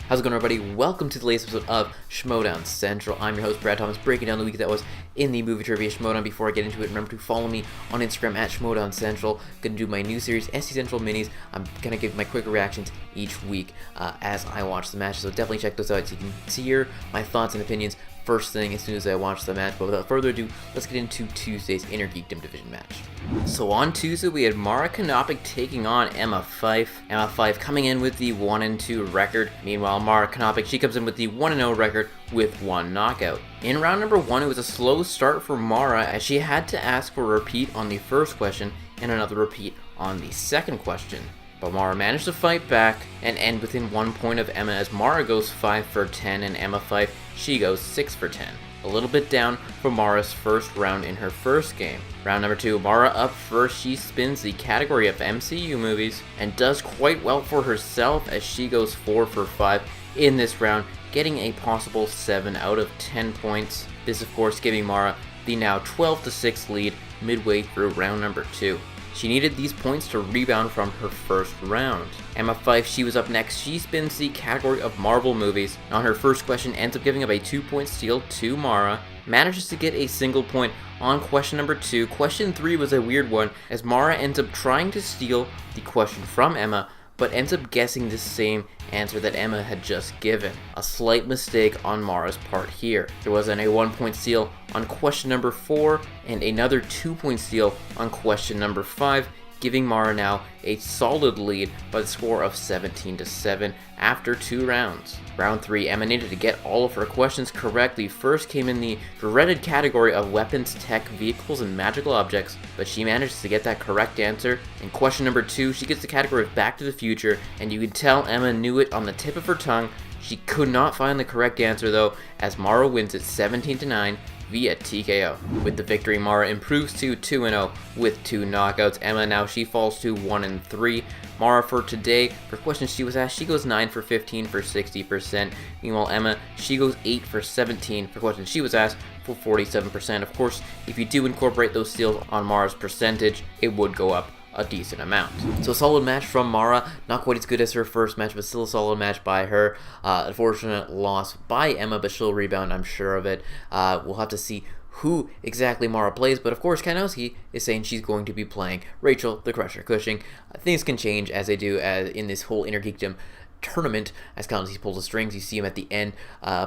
How's it going, everybody? Welcome to the latest episode of Schmoedown Central. I'm your host, Brad Thomas, breaking down the week that was in the movie trivia Schmoedown. Before I get into it, remember to follow me on Instagram at Schmoedown Central. Gonna do my new series, SC Central Minis. I'm gonna give my quick reactions each week as I watch the matches, so definitely check those out so you can hear my thoughts and opinions first thing as soon as I watch the match. But without further ado, let's get into Tuesday's Innergeekdom division match. So on Tuesday, we had Mara Knopic taking on Emma Fyffe. Emma Fyffe coming in with the 1-2 record. Meanwhile, Mara Knopic, she comes in with the 1-0 record with one knockout. In round number 1, it was a slow start for Mara as she had to ask for a repeat on the first question and another repeat on the second question. But Mara managed to fight back and end within 1 point of Emma as Mara goes 5 for 10 and Emma Fyffe, she goes 6 for 10. A little bit down for Mara's first round in her first game. Round number 2, Mara up first. She spins the category of MCU movies and does quite well for herself as she goes 4 for 5 in this round, getting a possible 7 out of 10 points. This of course giving Mara the now 12-6 lead midway through round number 2. She needed these points to rebound from her first round. Emma Fyffe, she was up next. She spins the category of Marvel movies. On her first question, ends up giving up a 2-point steal to Mara. Manages to get a single point on question number 2. Question 3 was a weird one as Mara ends up trying to steal the question from Emma, but ends up guessing the same answer that Emma had just given. A slight mistake on Mara's part here. There was then a 1-point steal on question number 4 and another 2-point steal on question number 5, giving Mara now a solid lead by the score of 17-7 after 2 rounds. Round 3, Emma needed to get all of her questions correct. The first came in the dreaded category of weapons, tech, vehicles, and magical objects, but she manages to get that correct answer. In question number 2, she gets the category of Back to the Future, and you can tell Emma knew it on the tip of her tongue. She could not find the correct answer though, as Mara wins it 17-9 via TKO. With the victory, Mara improves to 2-0 with 2 knockouts. Emma now she falls to 1-3. Mara for today, for questions she was asked, she goes 9 for 15 for 60%. Meanwhile, Emma, she goes 8 for 17 for questions she was asked for 47%. Of course, if you do incorporate those steals on Mara's percentage, it would go up a decent amount. So a solid match from Mara, not quite as good as her first match, but still a solid match by her. Unfortunate loss by Emma, but she'll rebound, I'm sure of it. We'll have to see who exactly Mara plays, but of course Kalinowski is saying she's going to be playing Rachel the Crusher Cushing. Things can change as they do in this whole Innergeekdom tournament as Kalinowski pulls the strings. You see him at the end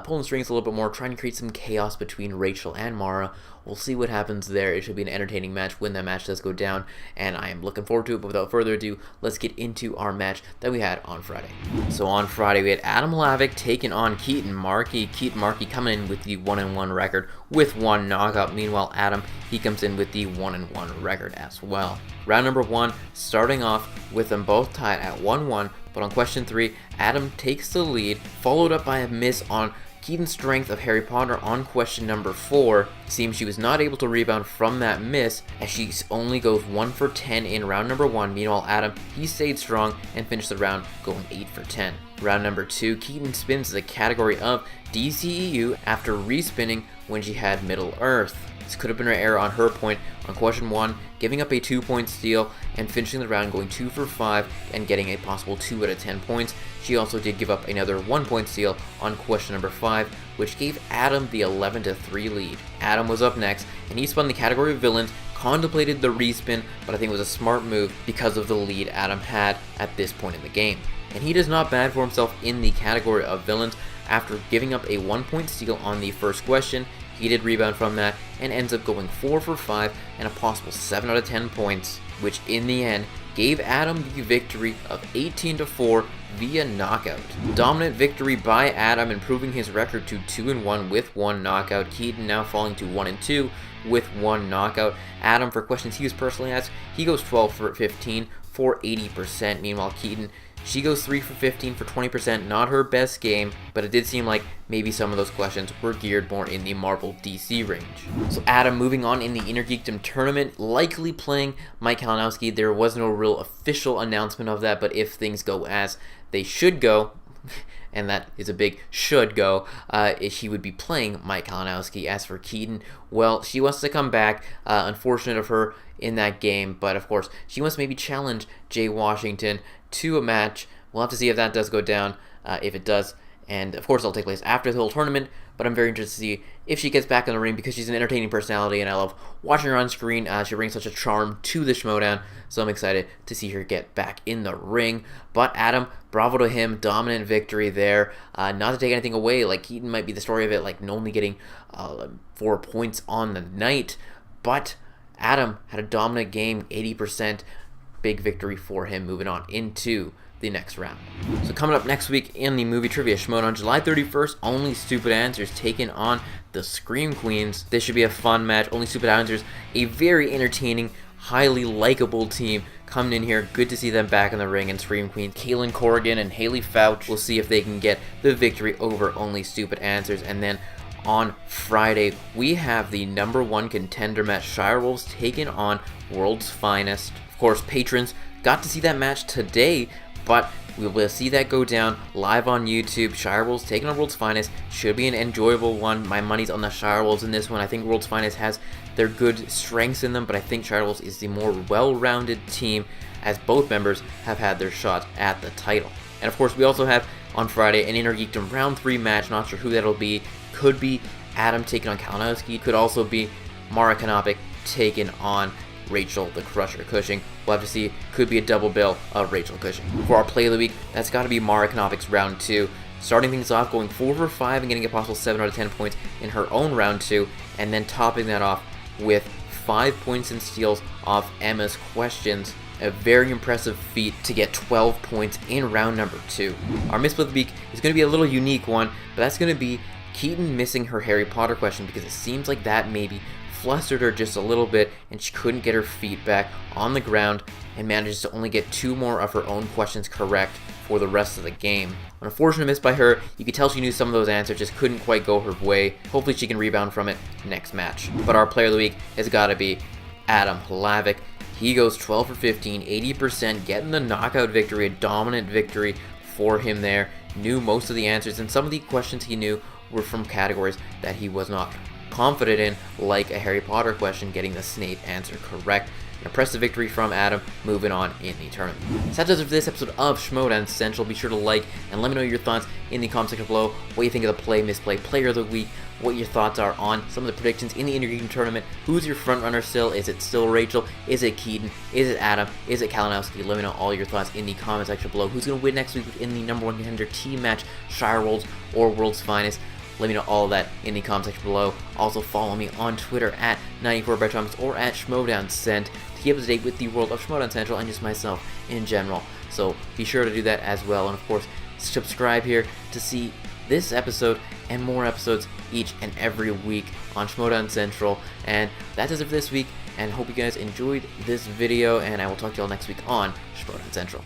pulling the strings a little bit more, trying to create some chaos between Rachel and Mara. We'll see what happens there. It should be an entertaining match when that match does go down, and I am looking forward to it. But without further ado, let's get into our match that we had on Friday. So on Friday, we had Hlavac taking on Keetin Marchi. Keetin Marchi coming in with the 1-1 record with 1 knockout. Meanwhile, Adam, he comes in with the 1-1 record as well. Round number 1, starting off with them both tied at 1-1, but on question 3, Adam takes the lead, followed up by a miss on Keaton's strength of Harry Potter on question number 4. It seems she was not able to rebound from that miss as she only goes 1 for 10 in round number 1. Meanwhile, Adam, he stayed strong and finished the round going 8 for 10. Round number 2, Keetin spins the category of DCEU after respinning when she had Middle Earth. This could have been an error on her point on question 1, giving up a 2-point steal and finishing the round going 2 for 5 and getting a possible 2 out of 10 points. She also did give up another 1-point steal on question number 5, which gave Adam the 11-3 lead. Adam was up next, and he spun the category of villains, contemplated the respin, but I think it was a smart move because of the lead Adam had at this point in the game. And he does not bad for himself in the category of villains. After giving up a 1-point steal on the first question, he did rebound from that and ends up going 4 for 5 and a possible 7 out of 10 points, which in the end gave Adam the victory of 18-4 via knockout. Dominant victory by Adam, improving his record to 2-1 with 1 knockout. Keetin now falling to 1-2 with 1 knockout. Adam, for questions he was personally asked, he goes 12 for 15 for 80%. Meanwhile, Keetin, she goes 3 for 15 for 20%, not her best game, but it did seem like maybe some of those questions were geared more in the Marvel DC range. So Adam moving on in the Innergeekdom tournament, likely playing Mike Kalinowski. There was no real official announcement of that, but if things go as they should go, and that is a big should go, she would be playing Mike Kalinowski. As for Keetin, well, she wants to come back. Unfortunate of her in that game, but of course, she wants to maybe challenge Jay Washington to a match. We'll have to see if that does go down. If it does, and of course it'll take place after the whole tournament, but I'm very interested to see if she gets back in the ring because she's an entertaining personality and I love watching her on screen. She brings such a charm to the Schmoedown, so I'm excited to see her get back in the ring. But Adam, bravo to him, dominant victory there. Not to take anything away, like Keetin might be the story of it, like only getting 4 points on the night, but Adam had a dominant game, 80%, big victory for him, moving on into the next round. So coming up next week in the movie trivia Schmoedown on July 31st, Only Stupid Answers taking on the Scream Queens. This should be a fun match. Only Stupid Answers, a very entertaining, highly likable team coming in here. Good to see them back in the ring, and Scream Queens, Kaylin Corrigan and Haley Fouch. We'll see if they can get the victory over Only Stupid Answers. And then on Friday, we have the #1 contender match, Shire Wolves taking on World's Finest. Of course, patrons got to see that match today, but we will see that go down live on YouTube. Shire Wolves taking on World's Finest. Should be an enjoyable one. My money's on the Shire Wolves in this one. I think World's Finest has their good strengths in them, but I think Shire Wolves is the more well-rounded team, as both members have had their shot at the title. And of course, we also have on Friday an Innergeekdom round 3 match. Not sure who that'll be. Could be Adam taking on Kalinowski. Could also be Mara Knopic taking on Rachel the Crusher Cushing. We'll have to see. Could be a double bill of Rachel Cushing. For our play of the week, that's got to be Mara Knopic's round 2. Starting things off, going 4 for 5 and getting a possible 7 out of 10 points in her own round 2, and then topping that off with 5 points and steals off Emma's questions. A very impressive feat to get 12 points in round number 2. Our misplay of the week is going to be a little unique one, but that's going to be Keetin missing her Harry Potter question, because it seems like that maybe flustered her just a little bit and she couldn't get her feet back on the ground and manages to only get 2 more of her own questions correct for the rest of the game. An unfortunate miss by her. You could tell she knew some of those answers just couldn't quite go her way. Hopefully she can rebound from it next match. But our player of the week has got to be Adam Hlavac. He goes 12 for 15, 80%, getting the knockout victory, a dominant victory for him there. Knew most of the answers, and some of the questions he knew were from categories that he was not confident in, like a Harry Potter question, getting the Snape answer correct. An impressive victory from Adam, moving on in the tournament. So that does it for this episode of Schmoedown Central. Be sure to like and let me know your thoughts in the comment section below. What you think of the play, misplay, player of the week, what your thoughts are on some of the predictions in the Innergeekdom tournament. Who's your front runner still? Is it still Rachel? Is it Keetin? Is it Adam? Is it Kalinowski? Let me know all your thoughts in the comment section below. Who's going to win next week in the #1 contender team match, Shire Wolves or World's Finest? Let me know all of that in the comment section below. Also follow me on Twitter at 94BreadThomas or at SchmoedownCent to keep up to date with the world of Schmoedown Central and just myself in general. So be sure to do that as well. And of course, subscribe here to see this episode and more episodes each and every week on Schmoedown Central. And that does it for this week, and hope you guys enjoyed this video, and I will talk to y'all next week on Schmoedown Central.